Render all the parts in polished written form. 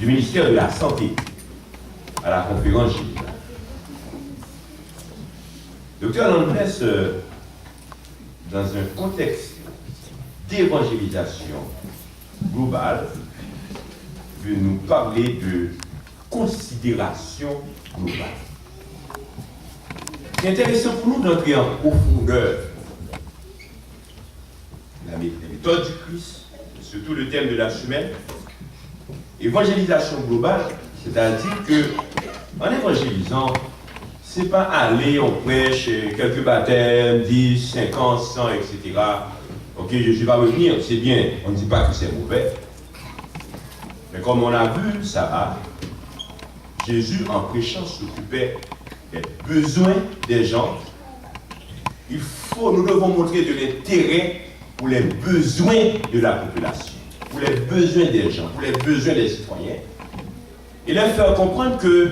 du ministère de la Santé à la conférence générale. Docteur Landres, dans un contexte d'évangélisation globale, veut nous parler de considération globale. C'est intéressant pour nous d'entrer en profondeur la méthode du Christ, et surtout le thème de la semaine. Évangélisation globale, c'est-à-dire que en évangélisant, c'est pas aller, on prêche quelques baptêmes, 10, 50, 100, etc. Ok, Jésus va revenir, c'est bien, on ne dit pas que c'est mauvais. Mais comme on a vu, ça va. Jésus, en prêchant, s'occupait des besoins des gens. Nous devons montrer de l'intérêt pour les besoins de la population, pour les besoins des gens, pour les besoins des citoyens. Et leur faire comprendre que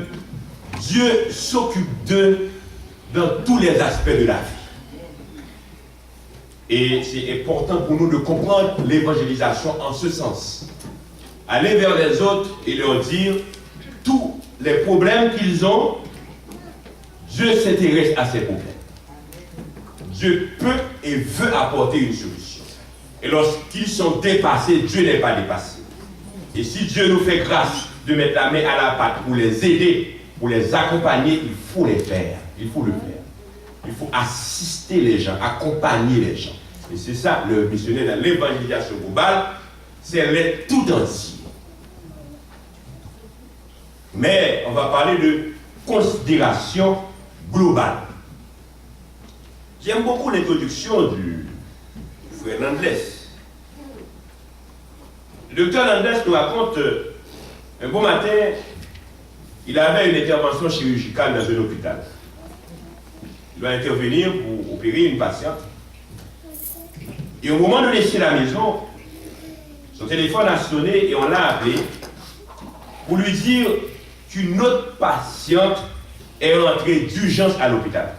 Dieu s'occupe d'eux dans tous les aspects de la vie. Et c'est important pour nous de comprendre l'évangélisation en ce sens. Aller vers les autres et leur dire tous les problèmes qu'ils ont, Dieu s'intéresse à ces problèmes. Dieu peut et veut apporter une solution. Et lorsqu'ils sont dépassés, Dieu n'est pas dépassé. Et si Dieu nous fait grâce de mettre la main à la pâte pour les aider, pour les accompagner, il faut les faire. Il faut le faire. Il faut assister les gens, accompagner les gens. Et c'est ça le missionnaire dans l'évangélisation globale, c'est l'être tout entier. Mais on va parler de considération globale. J'aime beaucoup l'introduction du frère Landres. Le docteur Landres nous raconte un bon matin, il avait une intervention chirurgicale dans un hôpital. Il doit intervenir pour opérer une patiente. Et au moment de laisser la maison, son téléphone a sonné et on l'a appelé pour lui dire qu'une autre patiente est rentrée d'urgence à l'hôpital.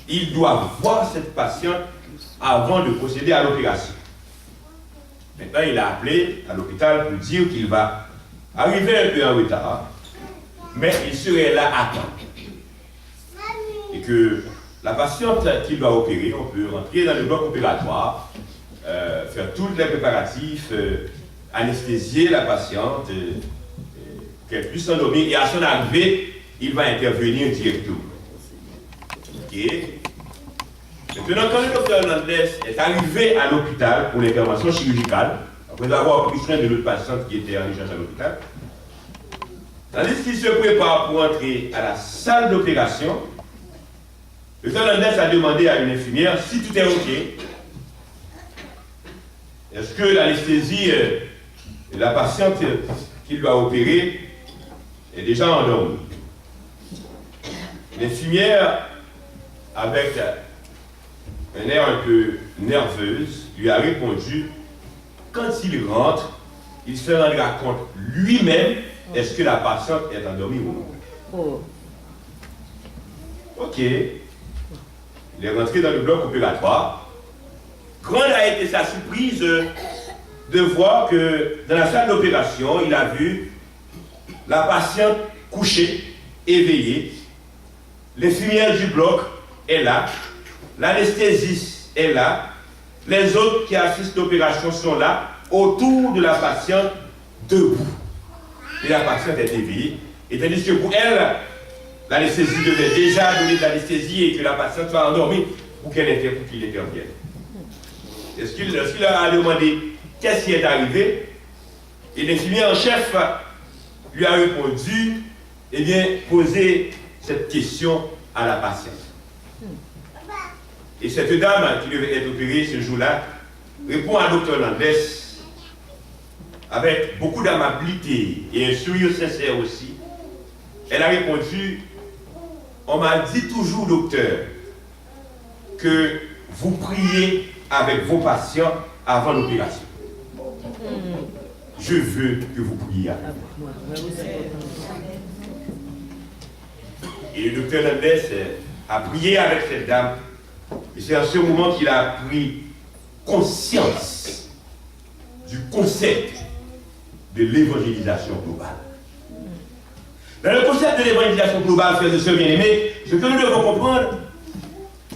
Il doit voir cette patiente avant de procéder à l'opération. Maintenant, il a appelé à l'hôpital pour dire qu'il va arriver un peu en retard, mais il serait là à temps. Et que la patiente qu'il doit opérer, on peut rentrer dans le bloc opératoire, faire tous les préparatifs, anesthésier la patiente, qu'elle puisse s'endormir, et à son arrivée, il va intervenir directement. Ok. Maintenant, quand le docteur Landres est arrivé à l'hôpital pour l'intervention chirurgicale, après avoir pris soin de l'autre patiente qui était en urgence à l'hôpital, tandis qu'il se prépare pour entrer à la salle d'opération, le docteur Landres a demandé à une infirmière si tout est OK. Est-ce que l'anesthésie de la patiente qu'il doit opérer est déjà endormie? L'infirmière, avec un air un peu nerveuse, lui a répondu, quand il rentre, il se rendra compte lui-même est-ce que la patiente est endormie ou non. Oh. Ok. Il est rentré dans le bloc opératoire. Grande a été sa surprise de voir que dans la salle d'opération, il a vu la patiente couchée, éveillée. L'infirmière du bloc est là. L'anesthésiste est là. Les autres qui assistent l'opération sont là, autour de la patiente, debout. Et la patiente est éveillée. Et tandis que pour elle, l'anesthésie devait déjà donner de l'anesthésie et que la patiente soit endormie pour qu'il intervienne. Lorsqu'il leur a demandé qu'est-ce qui est arrivé, et l'infirmière en chef lui a répondu, eh bien, posez cette question à la patiente. Et cette dame qui devait être opérée ce jour-là répond à Dr Landres avec beaucoup d'amabilité et un sourire sincère aussi. Elle a répondu, on m'a dit toujours, docteur, que vous priez avec vos patients avant l'opération. Je veux que vous priez avec moi. Et le docteur Landres a prié avec cette dame. Et c'est à ce moment qu'il a pris conscience du concept de l'évangélisation globale. Dans le concept de l'évangélisation globale, frères et sœurs bien-aimés, ce que nous devons comprendre,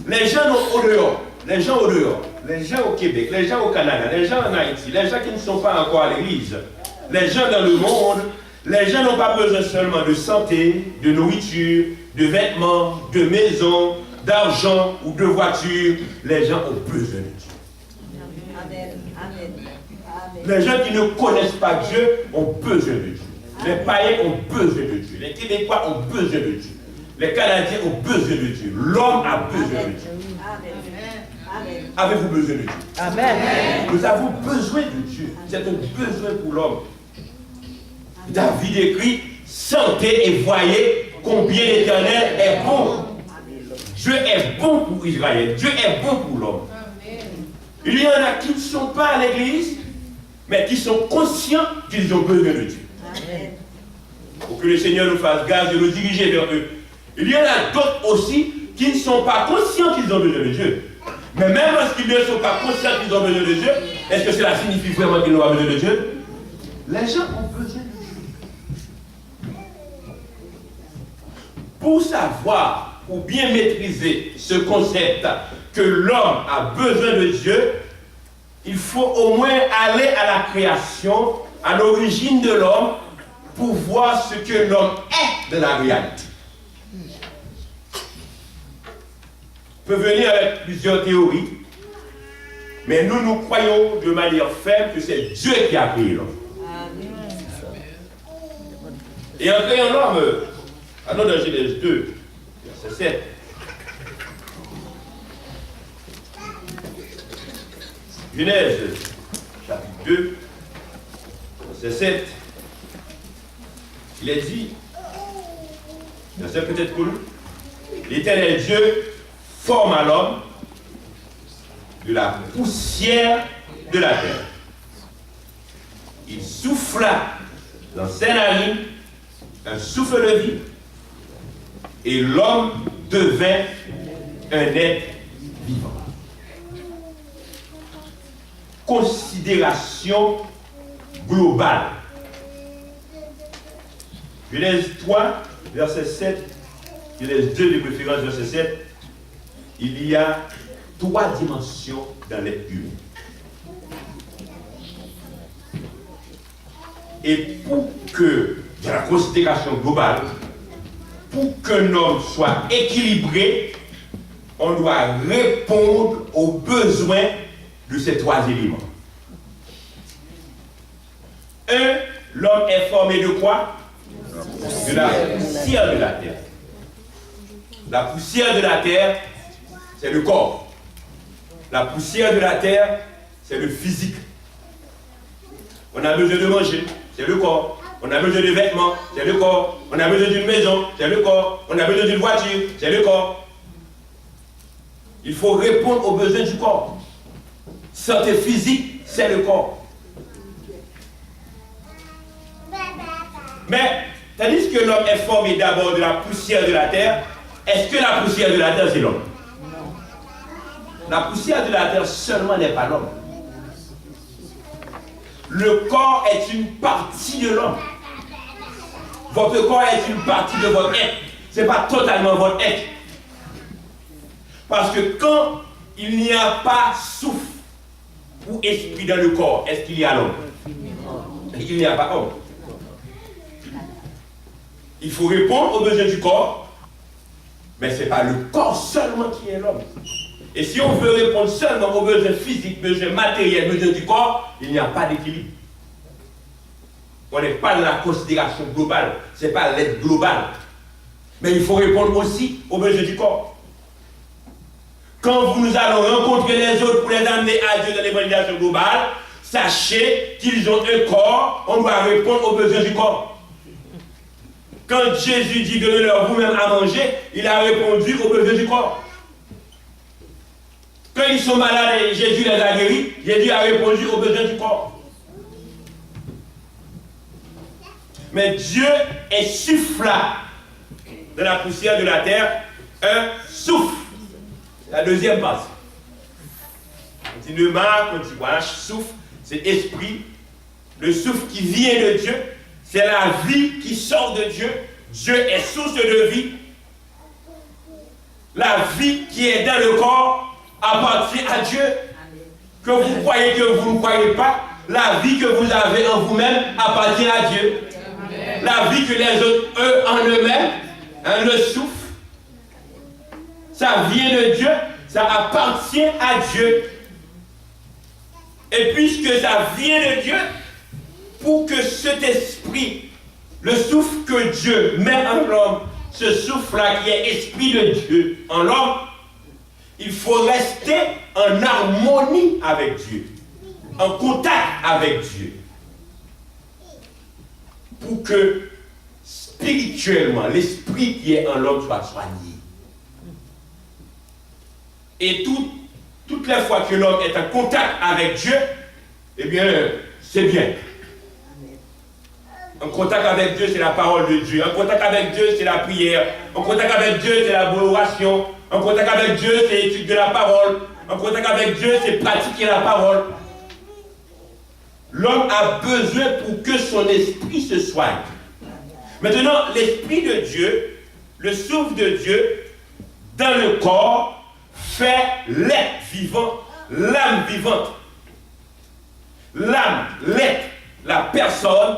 les gens au dehors, les gens au Québec, les gens au Canada, les gens en Haïti, les gens qui ne sont pas encore à l'église, les gens dans le monde, les gens n'ont pas besoin seulement de santé, de nourriture, de vêtements, de maisons, d'argent ou de voitures. Les gens ont besoin de Dieu. Amen. Amen. Les gens qui ne connaissent pas Dieu ont besoin de Dieu. Les païens ont besoin de Dieu. Les Québécois ont besoin de Dieu. Les Canadiens ont besoin de Dieu. L'homme a besoin de Dieu. Amen. Avez-vous besoin de Dieu? Amen. Nous avons besoin de Dieu. C'est un besoin pour l'homme. David écrit, sentez et voyez combien l'Éternel est bon. Dieu est bon pour Israël. Dieu est bon pour l'homme. Il y en a qui ne sont pas à l'église, mais qui sont conscients qu'ils ont besoin de Dieu. Amen. Pour que le Seigneur nous fasse grâce de nous diriger vers eux. Il y en a d'autres aussi qui ne sont pas conscients qu'ils ont besoin de Dieu. Mais même lorsqu'ils ne sont pas conscients qu'ils ont besoin de Dieu, est-ce que cela signifie vraiment qu'ils n'ont pas besoin de Dieu? Les gens ont besoin de Dieu. Pour savoir ou bien maîtriser ce concept que l'homme a besoin de Dieu, il faut au moins aller à la création, à l'origine de l'homme, pour voir ce que l'homme est de la réalité. On peut venir avec plusieurs théories, mais nous croyons de manière ferme que c'est Dieu qui a créé l'homme. Et en créant l'homme, allons dans Genèse 2, verset 7. Genèse, chapitre 2, verset 7. Il est dit, verset peut-être pour nous, l'Éternel Dieu forma l'homme de la poussière de la terre. Il souffla dans ses narines un souffle de vie et l'homme devint un être vivant. Considération globale. Genèse 3, verset 7, Genèse 2, de préférence, verset 7, il y a 3 dimensions dans l'être humain. Et pour que, dans la considération globale, pour qu'un homme soit équilibré, on doit répondre aux besoins de ces 3 éléments. 1, l'homme est formé de quoi? De la poussière de la terre. La poussière de la terre, c'est le corps. La poussière de la terre, c'est le physique. On a besoin de manger, c'est le corps. On a besoin de vêtements, c'est le corps. On a besoin d'une maison, c'est le corps. On a besoin d'une voiture, c'est le corps. Il faut répondre aux besoins du corps. Santé physique, c'est le corps. Mais, tandis que l'homme est formé d'abord de la poussière de la terre, est-ce que la poussière de la terre, c'est l'homme? La poussière de la terre seulement n'est pas l'homme. Le corps est une partie de l'homme. Votre corps est une partie de votre être. Ce n'est pas totalement votre être. Parce que quand il n'y a pas souffle ou esprit dans le corps, est-ce qu'il y a l'homme? Il n'y a pas homme. Il faut répondre aux besoins du corps, mais ce n'est pas le corps seulement qui est l'homme. Et si on veut répondre seulement aux besoins physiques, besoins matériels, besoins du corps, il n'y a pas d'équilibre. On n'est pas dans la considération globale, ce n'est pas l'aide globale. Mais il faut répondre aussi aux besoins du corps. Quand nous allons rencontrer les autres pour les amener à Dieu dans l'évangélisation globale, sachez qu'ils ont un corps, on doit répondre aux besoins du corps. Quand Jésus dit donnez-leur vous-même à manger, il a répondu aux besoins du corps. Quand ils sont malades et Jésus les a guéris, Jésus a répondu aux besoins du corps. Mais Dieu insuffla de la poussière de la terre un souffle. La deuxième base. On dit pneuma, on dit voilà, souffle, c'est esprit. le souffle qui vient de Dieu, c'est la vie qui sort de Dieu. Dieu est source de vie. La vie qui est dans le corps appartient à Dieu. Que vous croyez, que vous ne croyez pas, la vie que vous avez en vous-même appartient à Dieu. La vie que les autres, eux, en eux-mêmes, le souffle, ça vient de Dieu, ça appartient à Dieu. Et puisque ça vient de Dieu, pour que cet esprit, le souffle que Dieu met en l'homme, ce souffle-là qui est esprit de Dieu en l'homme, il faut rester en harmonie avec Dieu, en contact avec Dieu, pour que spirituellement, l'esprit qui est en l'homme soit soigné. Et toutes les fois que l'homme est en contact avec Dieu, eh bien, c'est bien. En contact avec Dieu, c'est la parole de Dieu. En contact avec Dieu, c'est la prière. En contact avec Dieu, c'est la oration. En contact avec Dieu, c'est l'étude de la parole. En contact avec Dieu, c'est pratiquer la parole. L'homme a besoin pour que son esprit se soigne. Maintenant, l'esprit de Dieu, le souffle de Dieu, dans le corps, fait l'être vivant, l'âme vivante. L'âme, l'être, la personne,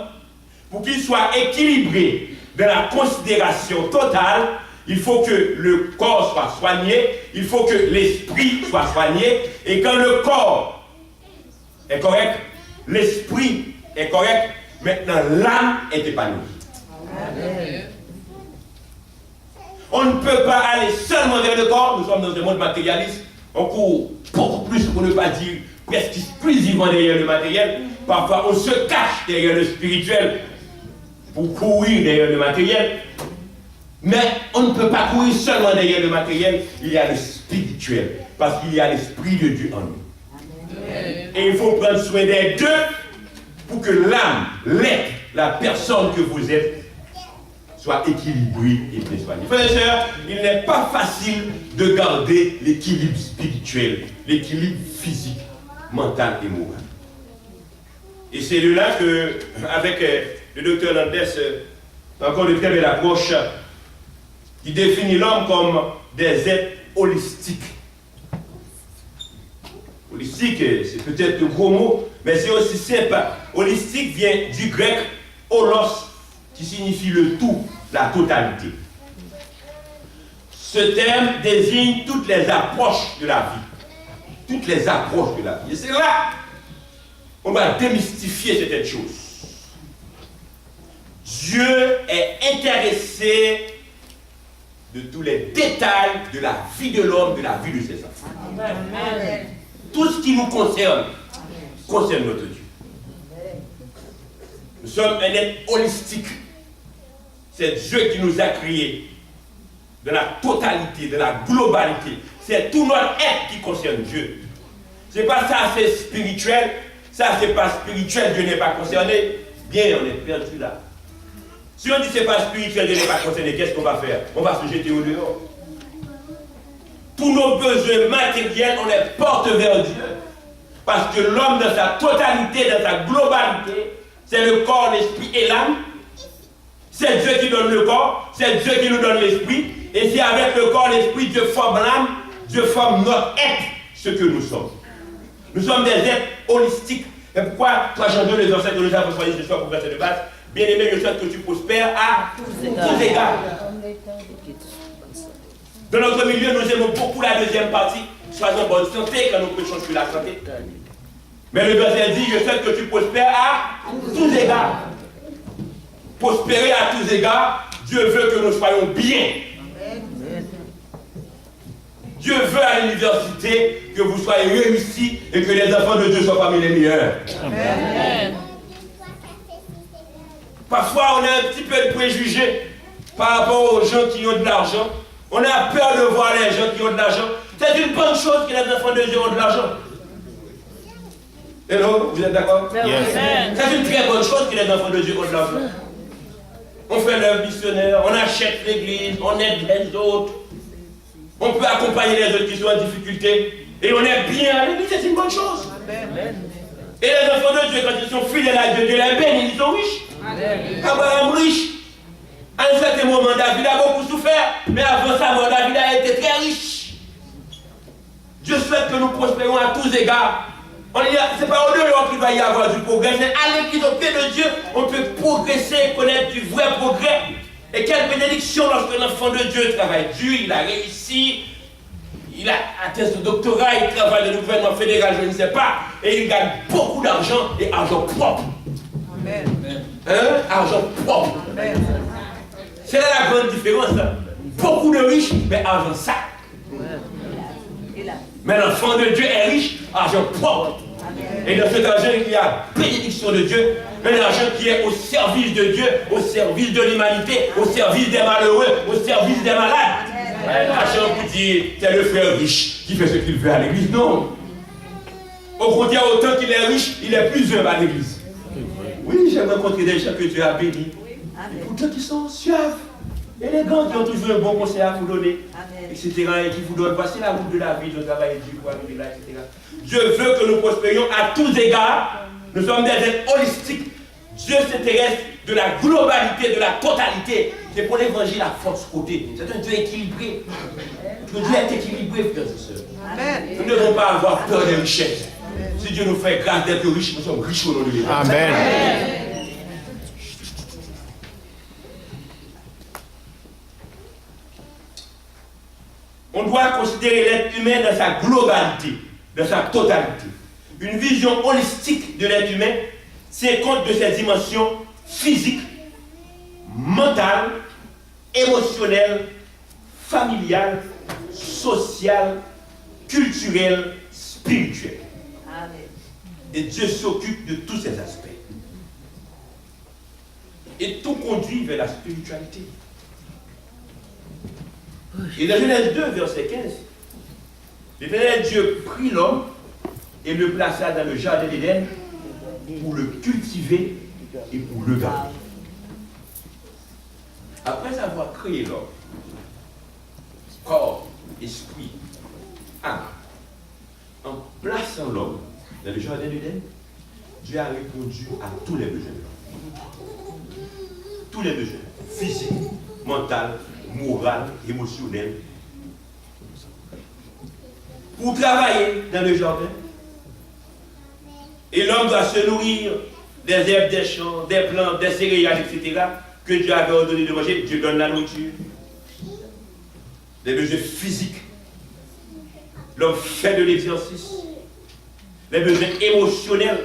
pour qu'il soit équilibré dans la considération totale, il faut que le corps soit soigné, il faut que l'esprit soit soigné, et quand le corps est correct, l'esprit est correct, maintenant l'âme est épanouie. Amen. On ne peut pas aller seulement vers le corps, nous sommes dans un monde matérialiste, on court beaucoup plus, pour ne pas dire presque exclusivement derrière le matériel, parfois on se cache derrière le spirituel pour courir derrière le matériel, mais on ne peut pas courir seulement derrière le matériel, il y a le spirituel, parce qu'il y a l'esprit de Dieu en nous. Amen. Et il faut prendre soin des deux pour que l'âme, l'être, la personne que vous êtes, soit équilibrée et bien soignée. Frères et sœurs, il n'est pas facile de garder l'équilibre spirituel, l'équilibre physique, mental et moral. Et c'est de là que, avec le docteur Landes, encore une très belle approche, qui définit l'homme comme des êtres holistiques. Holistique, c'est peut-être un gros mot, mais c'est aussi simple. Holistique vient du grec holos, qui signifie le tout, la totalité. Ce terme désigne toutes les approches de la vie. Toutes les approches de la vie. Et c'est là qu'on va démystifier certaines choses. Dieu est intéressé de tous les détails de la vie de l'homme, de la vie de ses enfants. Amen. Tout ce qui nous concerne, concerne notre Dieu. Nous sommes un être holistique. C'est Dieu qui nous a créés de la totalité, de la globalité. C'est tout notre être qui concerne Dieu. C'est pas ça, c'est spirituel. Ça, c'est pas spirituel, Dieu n'est pas concerné. Bien, on est perdu là. Si on dit c'est pas spirituel, Dieu n'est pas concerné, qu'est-ce qu'on va faire? On va se jeter au dehors. Tous nos besoins matériels, on les porte vers Dieu. Parce que l'homme, dans sa totalité, dans sa globalité, c'est le corps, l'esprit et l'âme. C'est Dieu qui donne le corps, c'est Dieu qui nous donne l'esprit. Et c'est avec le corps, l'esprit, Dieu forme l'âme, Dieu forme notre être, ce que nous sommes. Nous sommes des êtres holistiques. Et pourquoi 3 Jean 2, les ancêtres nous avons choisi ce soir pour verset de base? Bien-aimé, je souhaite que tu prospères à tous égards. Dans notre milieu, nous aimons beaucoup la deuxième partie. Sois en bonne santé quand nous prêchons sur la santé. Mais le verset dit, je souhaite que tu prospères à tous égards. Prospérer à tous égards, Dieu veut que nous soyons bien. Dieu veut à l'université que vous soyez réussis et que les enfants de Dieu soient parmi les meilleurs. Amen. Parfois, on a un petit peu de préjugés par rapport aux gens qui ont de l'argent. On a peur de voir les gens qui ont de l'argent. C'est une bonne chose que les enfants de Dieu ont de l'argent. Hello, vous êtes d'accord? Yes. C'est une très bonne chose que les enfants de Dieu ont de l'argent. On fait l'œuvre missionnaire, on achète l'église, on aide les autres. On peut accompagner les autres qui sont en difficulté. Et on est bien à l'église, c'est une bonne chose. Amen. Et les enfants de Dieu, quand ils sont fidèles à Dieu, Dieu les bénit, ils sont riches. Abraham riche. À un certain moment, David a beaucoup souffert, mais avant sa mort, David a été très riche. Dieu souhaite que nous prospérons à tous égards. Ce n'est pas au-delà qu'il va y avoir du progrès, c'est à l'église, au pied de Dieu, on peut progresser, connaître du vrai progrès. Et quelle bénédiction lorsque l'enfant de Dieu travaille dur, il a réussi, il a atteint son doctorat, il travaille dans le gouvernement fédéral, je ne sais pas, et il gagne beaucoup d'argent et argent propre. Amen. Hein? Argent propre. Amen. C'est là la grande différence. Hein? Beaucoup de riches, mais argent sale. Mais l'enfant de Dieu est riche, argent propre. Amen. Et dans cet argent, il y a bénédiction de Dieu, un argent qui est au service de Dieu, au service de l'humanité, au service des malheureux, au service des malades. L'argent qui dit, c'est le frère riche qui fait ce qu'il veut à l'église. Non. Au contraire, autant qu'il est riche, il est plus heureux à l'église. Oui, j'ai rencontré des gens que Dieu a bénis. Et pourtant qui sont suaves, élégants, qui ont toujours un bon conseil à vous donner, etc. Et qui vous donnent, voici la route de la vie, le travail du pour arriver là, etc. Dieu veut que nous prospérions à tous égards. Nous sommes des êtres holistiques. Dieu s'intéresse de la globalité, de la totalité. C'est pour l'évangile à force côté. C'est un Dieu équilibré. Le Dieu est équilibré, frères et sœurs. Amen. Nous ne devons pas avoir peur des richesses. Si Dieu nous fait grâce d'être riches, nous sommes riches au nom de Dieu. Amen. On doit considérer l'être humain dans sa globalité, dans sa totalité. Une vision holistique de l'être humain tient compte de ses dimensions physiques, mentales, émotionnelles, familiales, sociales, culturelles, spirituelles. Amen. Et Dieu s'occupe de tous ces aspects. Et tout conduit vers la spiritualité. Et dans Genèse 2, verset 15, l'Éternel Dieu prit l'homme et le plaça dans le jardin d'Éden pour le cultiver et pour le garder. Après avoir créé l'homme, corps, esprit, âme, en plaçant l'homme dans le jardin d'Éden, Dieu a répondu à tous les besoins de l'homme. Tous les besoins, physiques, mentaux, moraux, émotionnels. Pour travailler dans le jardin, et l'homme doit se nourrir des herbes des champs, des plantes, des céréales, etc., que Dieu avait ordonné de manger. Dieu donne la nourriture. Les besoins physiques. L'homme fait de l'exercice. Les besoins émotionnels.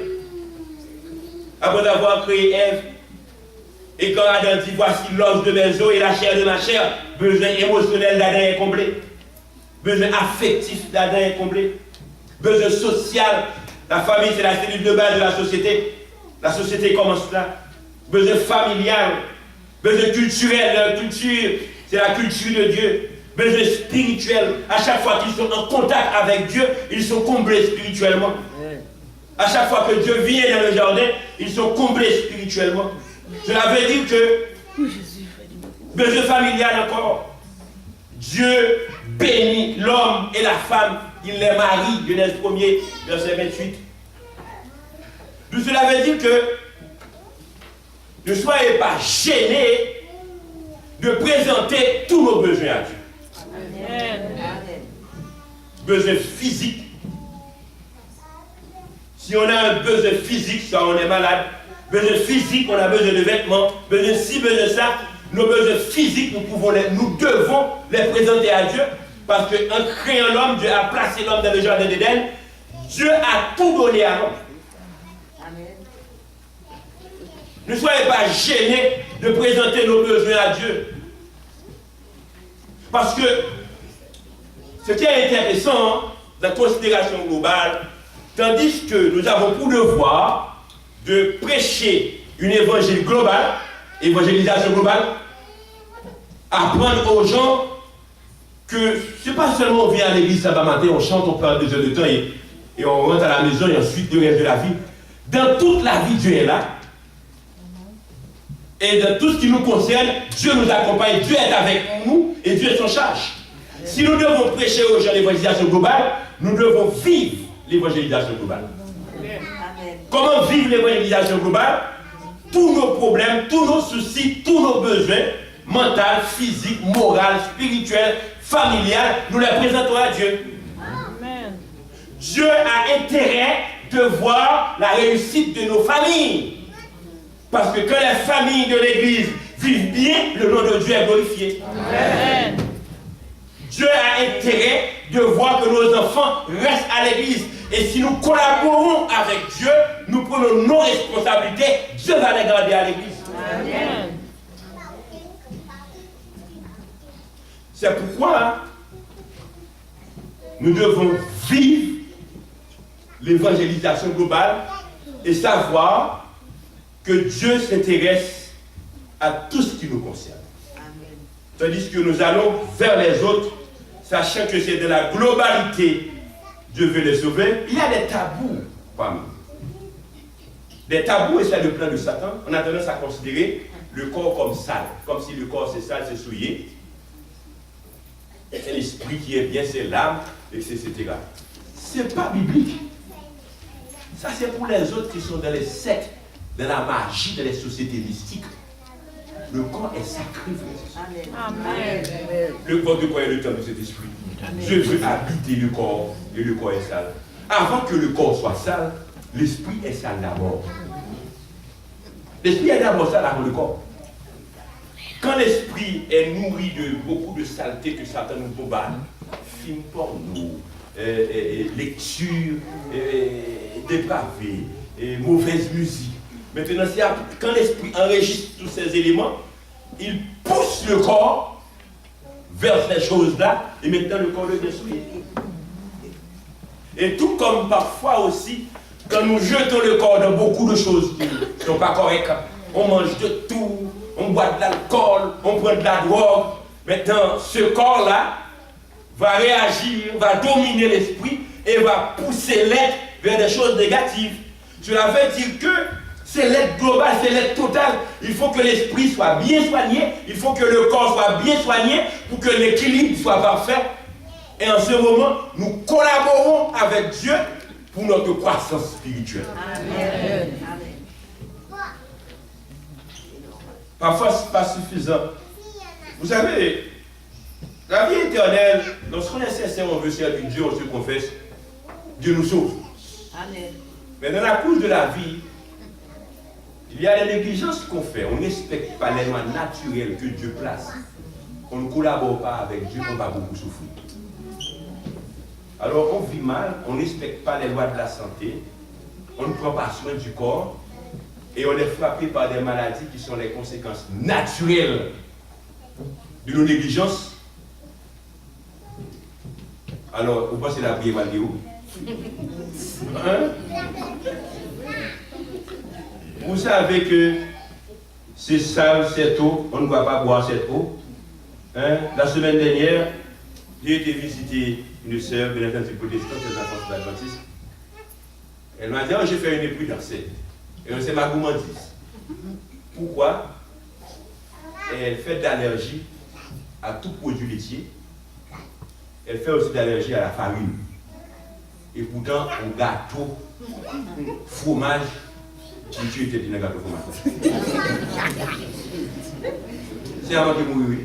Après avoir créé Ève, et quand Adam dit, voici l'os de mes os et la chair de ma chair, besoin émotionnel d'Adam est comblé. Besoin affectif d'Adam est comblé. Besoin social. La famille, c'est la cellule de base de la société. La société commence là. Besoin familial. Besoin culturel. La culture, c'est la culture de Dieu. Besoin spirituel. À chaque fois qu'ils sont en contact avec Dieu, ils sont comblés spirituellement. À chaque fois que Dieu vient dans le jardin, ils sont comblés spirituellement. Cela veut dire que, besoin familial encore, Dieu bénit l'homme et la femme, il les marie, Genèse 1er, verset 28. Donc cela veut dire que ne soyez pas gênés de présenter tous nos besoins à Dieu. Amen. Besoin physique. Si on a un besoin physique, ça on est malade. Besoin physique, on a besoin de vêtements. Besoin ci, besoin ça. Nos besoins physiques, nous devons les présenter à Dieu. Parce qu'en créant l'homme, Dieu a placé l'homme dans le jardin d'Éden. Dieu a tout donné à l'homme. Amen. Ne soyez pas gênés de présenter nos besoins à Dieu. Parce que ce qui est intéressant dans la considération globale, tandis que nous avons pour devoir de prêcher une évangile globale, évangélisation globale, apprendre aux gens que ce n'est pas seulement on vient à l'église samedi matin, on chante, on prend 2 heures de temps et on rentre à la maison et ensuite le reste de la vie. Dans toute la vie, Dieu est là. Et dans tout ce qui nous concerne, Dieu nous accompagne, Dieu est avec nous et Dieu est son charge. Si nous devons prêcher aux gens l'évangélisation globale, nous devons vivre l'évangélisation globale. Amen. Comment vivre l'évangélisation globale? Tous nos problèmes, tous nos soucis, tous nos besoins, mentaux, physiques, moraux, spirituels, familiales, nous les présentons à Dieu. Amen. Dieu a intérêt de voir la réussite de nos familles. Parce que quand les familles de l'Église vivent bien, le nom de Dieu est glorifié. Amen. Dieu a intérêt de voir que nos enfants restent à l'Église. Et si nous collaborons avec Dieu, nous prenons nos responsabilités, Dieu va les garder à l'Église. Amen. C'est pourquoi nous devons vivre l'évangélisation globale et savoir que Dieu s'intéresse à tout ce qui nous concerne. Tandis que nous allons vers les autres, sachant que c'est de la globalité, Dieu veut les sauver. Il y a des tabous parmi nous. Des tabous, et c'est le plan de Satan. On a tendance à considérer le corps comme sale, comme si le corps c'est sale, c'est souillé. C'est l'esprit qui est bien, c'est l'âme, etc. Ce n'est pas biblique. Ça, c'est pour les autres qui sont dans les sectes, dans la magie, dans les sociétés mystiques. Le corps est sacré, frère. Amen. Le corps de quoi est le temps de cet esprit? Dieu veut habiter le corps et le corps est sale. Avant que le corps soit sale, l'esprit est sale d'abord. L'esprit est d'abord sale avant le corps. Quand l'esprit est nourri de beaucoup de saleté que Satan nous bombarde, films porno, lecture dépravée, mauvaise musique. Maintenant, quand l'esprit enregistre tous ces éléments, il pousse le corps vers ces choses-là, et maintenant le corps le détruit. Et tout comme parfois aussi, quand nous jetons le corps dans beaucoup de choses qui ne sont pas correctes, on mange de tout, on boit de l'alcool, on prend de la drogue, maintenant ce corps-là va réagir, va dominer l'esprit et va pousser l'être vers des choses négatives. Cela veut dire que c'est l'être global, c'est l'être total. Il faut que l'esprit soit bien soigné, il faut que le corps soit bien soigné pour que l'équilibre soit parfait. Et en ce moment, nous collaborons avec Dieu pour notre croissance spirituelle. Amen. Parfois, ce n'est pas suffisant. Vous savez, la vie éternelle, lorsqu'on est sincère, on veut servir Dieu, on se confesse, Dieu nous sauve. Amen. Mais dans la course de la vie, il y a des négligences qu'on fait. On ne respecte pas les lois naturelles que Dieu place. On ne collabore pas avec Dieu, on va beaucoup souffrir. Alors on vit mal, on ne respecte pas les lois de la santé, on ne prend pas soin du corps et on est frappé par des maladies qui sont les conséquences naturelles de nos négligences. Alors, vous pensez la prière malgré où? Hein? Vous savez que c'est sale cette eau, on ne va pas boire cette eau. Hein? La semaine dernière, j'ai été visiter une sœur de l'Église protestante, des enfants adventistes. Elle m'a dit, oh, j'ai fait une imprudence. Et c'est ma gourmandise. Pourquoi? Elle fait d'allergie à tout produit laitier. Elle fait aussi d'allergie à la farine. Et pourtant, au gâteau, fromage, Dieu était dit dans le gâteau fromage. C'est avant de mourir.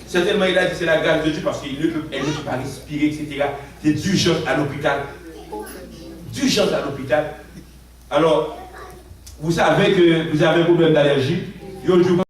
Certainement, il a dit c'est la grâce de Dieu parce qu'elle ne peut pas respirer, etc. C'est d'urgence à l'hôpital. D'urgence à l'hôpital. Alors, vous savez que vous avez un problème d'allergie.